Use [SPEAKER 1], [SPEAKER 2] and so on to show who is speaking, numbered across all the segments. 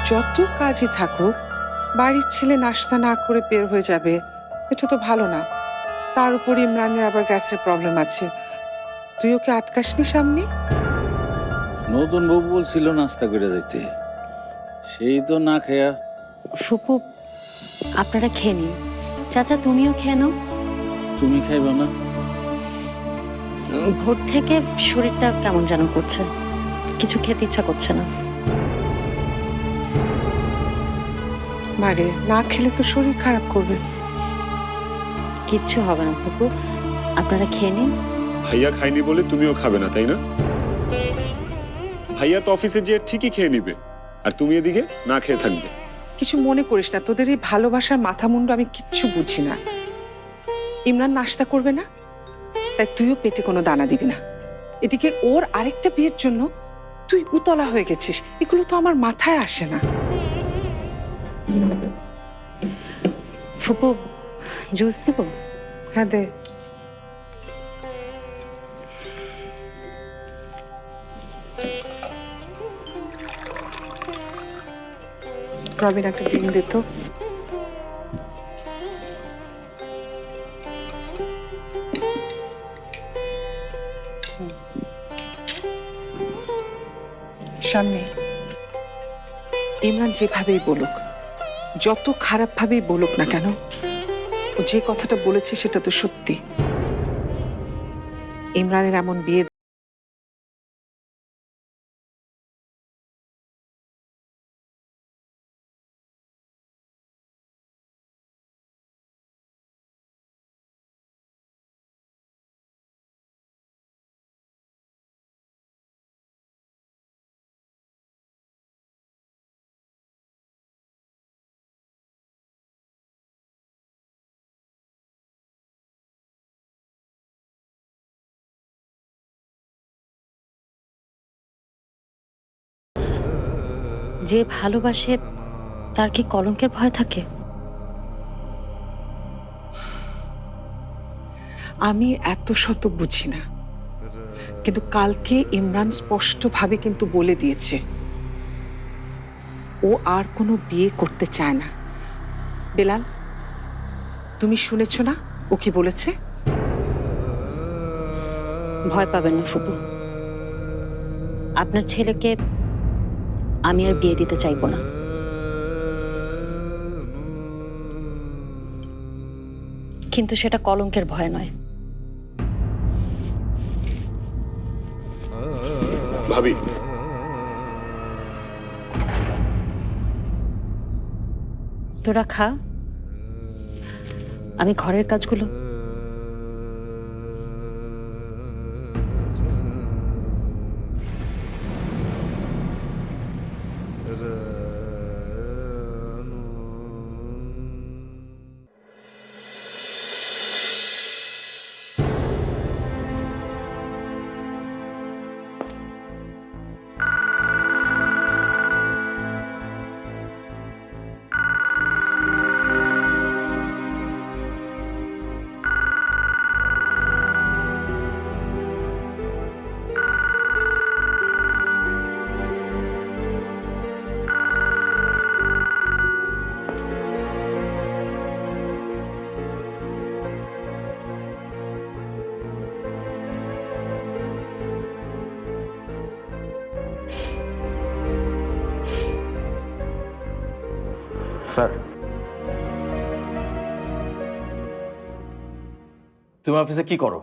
[SPEAKER 1] যত কাজই থাকুক, বাড়ির ছেলে নাস্তা না করে বের হয়ে যাবে, এটা তো ভালো না। তার উপর ইমরানের আবার গ্যাসের প্রবলেম আছে। তুই ওকে আটকাসনি সামনে?
[SPEAKER 2] নতুন বউ বলছিল নাস্তা করে যাইতে, সেই তো না খেয়া।
[SPEAKER 3] ফুপু, আপনারা খেয়ে নিন। চাচা, তুমিও খেয়ে নাও।
[SPEAKER 2] তুমি খাইবা না?
[SPEAKER 3] ভোর থেকে শরীরটা কেমন যেন করছে, কিছু খেতে ইচ্ছা করছে না।
[SPEAKER 1] মারে, না খেলে তো শরীর খারাপ করবে।
[SPEAKER 3] কিচ্ছু হবে না ফুপু, আপনারা খেয়ে নিন।
[SPEAKER 4] ভাইয়া খায়নি বলে তুমিও খাবে না, তাই না? ভাইয়া তো অফিসে যেয়ে ঠিকই খেয়ে নিবে, আর তুমি এদিকে না খেয়ে থাকবে।
[SPEAKER 1] কিছু মনে করিস না, তোদের এই ভালোবাসার মাথা মুন্ডু আমি কিচ্ছু বুঝি না। ইমরান নাস্তা করবে না, তাই তুইও পেটে কোনো দানা দিবি না। এদিকে ওর আরেকটা বিয়ের জন্য তুই উতলা হয়ে গেছিস, এগুলো তো আমার মাথায় আসে না।
[SPEAKER 3] ফুপু, জুস দেব?
[SPEAKER 1] হ্যাঁ দে। রবিন, একটা ডিম দে তো। সামনে ইমরান যেভাবেই বলুক, যত খারাপ ভাবেই বলুক না কেন, ও যে কথাটা বলেছে সেটা তো সত্যি। ইমরানের এমন বিয়ে
[SPEAKER 3] যে ভালোবাসে তার কি কলঙ্কের ভয় থাকে?
[SPEAKER 1] আমি এত শত বুঝি না, কিন্তু কালকে ইমরান স্পষ্টভাবে কিন্তু বলে দিয়েছে ও আর কোনো বিয়ে করতে চায় না। বেলাল, তুমি শুনেছ না ও কি বলেছে?
[SPEAKER 3] ভয় পাবেন না ফুপু, আপনার ছেলেকে আমি আর বিয়ে দিতে চাইবো না। কিন্তু সেটা কলঙ্কের ভয় নয়।
[SPEAKER 4] ভাবি,
[SPEAKER 3] তোরা খা, আমি ঘরের কাজগুলো।
[SPEAKER 5] স্যার, তুমি অফিসে কি করো?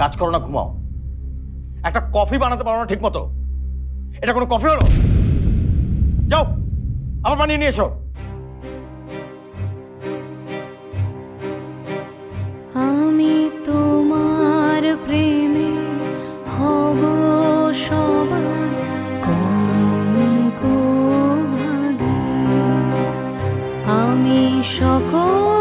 [SPEAKER 5] কাজ করো না ঘুমাও? একটা কফি বানাতে পারো না ঠিক মতো? এটা কোনো কফি হলো? যাও আবার বানিয়ে নিয়ে এসো।
[SPEAKER 6] আমি তোমার প্রেমে হব সবার কলঙ্ক ভাগী, আমি সকল